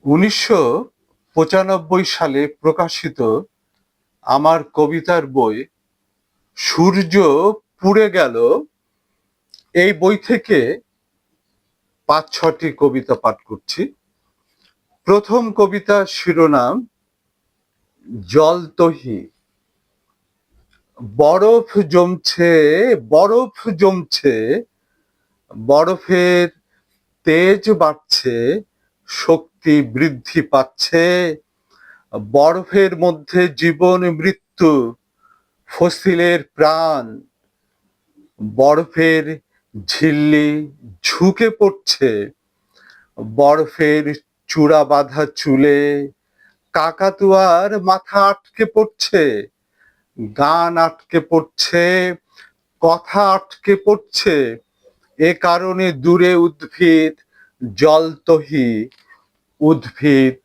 1995 সালে প্রকাশিত আমার কবিতার বই সূর্য পুড়ে গেল, এই বই থেকে ৫-৬টি কবিতা পাঠ করছি। প্রথম কবিতার শিরোনাম জলতহি। বরফ জমছে, বরফ জমছে, বরফের তেজ বাড়ছে, শক্তি বৃদ্ধি পাচ্ছে, বরফের মধ্যে জীবন মৃত্যু, ফসিলের প্রাণ, বরফের ঝিল্লি ঝুঁকে পড়ছে, বরফের চূড়া বাঁধা চুলে কাকাতুয়ার মাথা আটকে পড়ছে, গান আটকে পড়ছে, কথা আটকে পড়ছে, এ কারণে দূরে উদ্ভিদ জলতহি, উদ্ভিদ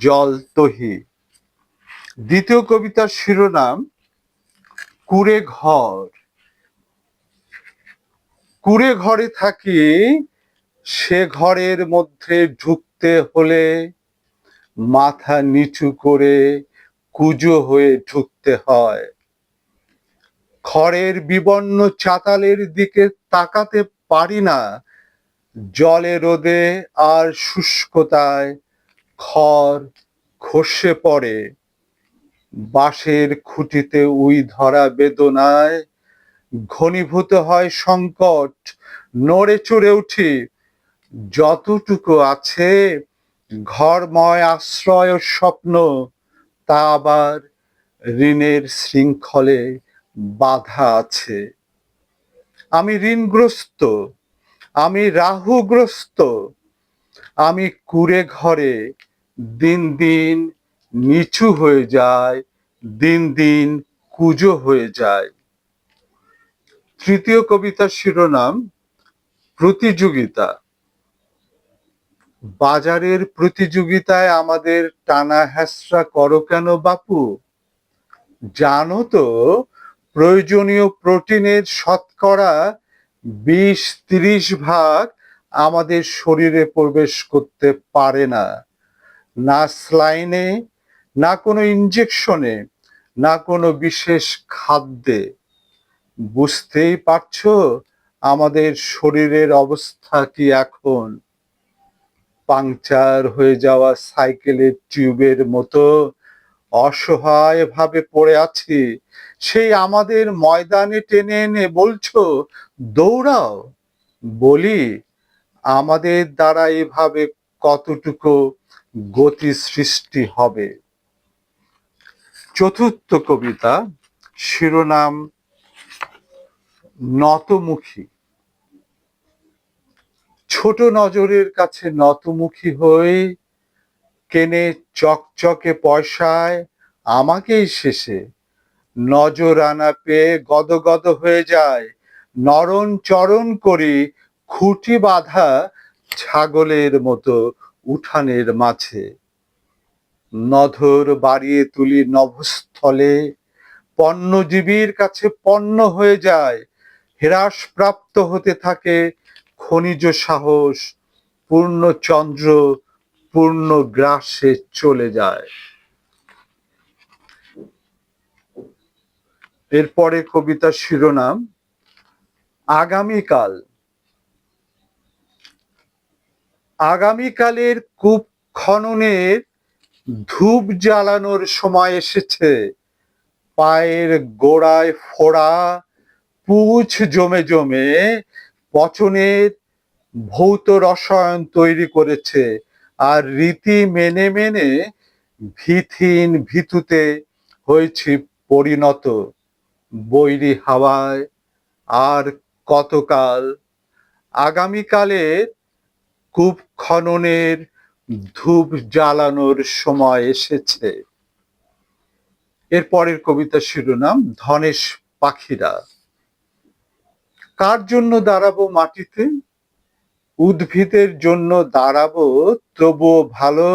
জলতহি। দ্বিতীয় কবিতার শিরোনাম কুঁড়ে ঘর। কুঁড়ে ঘরে থাকি, সে ঘরের মধ্যে ঢুকতে হলে মাথা নিচু করে কুঁজো হয়ে ঢুকতে হয়। খড়ের বিবর্ণ চাতালের দিকে তাকাতে পারি না, জলে রোদে আর শুষ্কতায় খড় খসে পড়ে। বাঁশের খুঁটিতে উই ধরা বেদনায় ঘনীভূত হয় সংকট, নড়ে চড়ে উঠি। যতটুকু আছে ঘরময় আশ্রয় ও স্বপ্ন, তা আবার ঋণের শৃঙ্খলে বাধা আছে। আমি ঋণগ্রস্ত, আমি রাহুগ্রস্ত, আমি কুঁড়ে ঘরে দিন দিন নিচু হয়ে যায়, দিন দিন কুঁজো হয়ে যায়। তৃতীয় কবিতার শিরোনাম প্রতিযোগিতা। বাজারের প্রতিযোগিতায় আমাদের টানা হেঁচড়া করো কেন বাপু? জানো তো প্রয়োজনীয় প্রোটিনের শতকরা 20-30 ভাগ আমাদের শরীরে প্রবেশ করতে পারে না, না স্লাইনে, না কোনো ইনজেকশনে, না কোনো বিশেষ খাদ্যে। বুঝতেই পারছো আমাদের শরীরের অবস্থা কি এখন? পাংচার হয়ে যাওয়া সাইকেলের টিউবের মতো অসহায় ভাবে পড়ে আছি। সেই আমাদের ময়দানে টেনে এনে বলছো দৌড়াও। বলি, আমাদের দ্বারা এভাবে কতটুকু গতি সৃষ্টি হবে? চতুর্থ কবিতা শিরোনাম নতমুখী। ছোট নজরের কাছে নতমুখী হয়ে কেনে চকচকে পয়সায় আমাকেই শেষে। নজরানা পেয়ে গদগদ হয়ে যায়, নরণ চরণ করি খুঁটি বাঁধা ছাগলের মতো উঠানের মাঝে। নধর বাড়িয়ে তুলি নভস্থলে, পণ্যজীবীর কাছে পণ্য হয়ে যায়। হ্রাসপ্রাপ্ত হতে থাকে খনিজ সাহস, পূর্ণচন্দ্র পূর্ণ গ্রাসে চলে যায়। এরপরে কবিতার শিরোনাম আগামীকাল। আগামীকালের কূপ খননের ধূপ জ্বালানোর সময় এসেছে। পায়ের গোড়ায় ফোড়া, পুঁছ জমে জমে পচনের ভৌত রসায়ন তৈরি করেছে, আর রীতি মেনে মেনে ভিথিন ভিতুতে হয়েছি পরিণত। বৈরী হাওয়ায় আর কতকাল? আগামীকালের কূপ খননের ধূপ জ্বালানোর সময় এসেছে। এর পরের কবিতার শিরোনাম ধনেশ পাখিরা। কার জন্য দাঁড়াবো মাটিতে? উদ্ভিদের জন্য দাঁড়াবো, তবুও ভালো,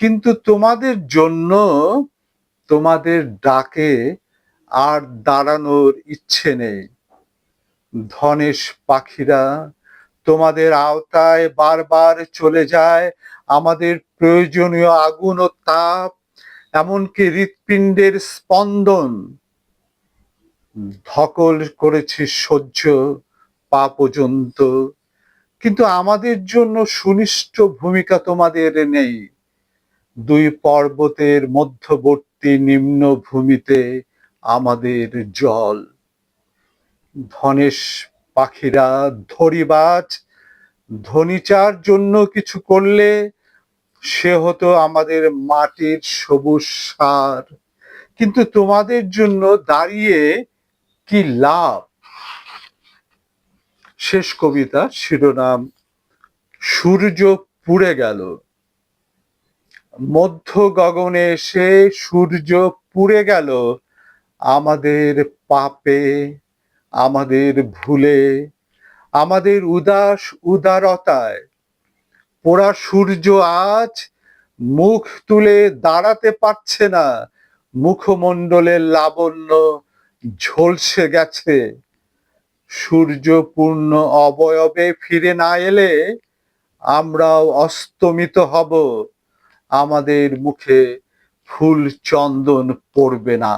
কিন্তু তোমাদের জন্য, তোমাদের ডাকে আর দাঁড়ানোর ইচ্ছে নেই। ধনেশ পাখিরা, তোমাদের আওতায় বারবার চলে যায় আমাদের প্রয়োজনীয় আগুন ও তাপ, এমনকি হৃৎপিণ্ডের স্পন্দন ধকল করেছি সহ্য পা পর্যন্ত। কিন্তু আমাদের জন্য সুনিষ্ট ভূমিকা তোমাদের নেই। দুই পর্বতের মধ্যবর্তী নিম্ন ভূমিতে আমাদের জল। ধনেশ পাখিরা ধরিবাজ ধনিচার জন্য কিছু করলে সে হতো আমাদের মাটির সবুজ সার। কিন্তু তোমাদের জন্য দাঁড়িয়ে কি লাভ? শেষ কবিতা, শিরোনাম সূর্য পুড়ে গেল। মধ্য গগনে এসে সূর্য পুড়ে গেল আমাদের পাপে, আমাদের ভুলে, আমাদের উদাস উদারতায়। পোড়া সূর্য আজ মুখ তুলে দাঁড়াতে পারছে না, মুখমণ্ডলের লাবণ্য ঝলসে গেছে। সূর্য পূর্ণ অবয়বে ফিরে না এলে আমরাও অস্তমিত হব, আমাদের মুখে ফুল চন্দন পড়বে না।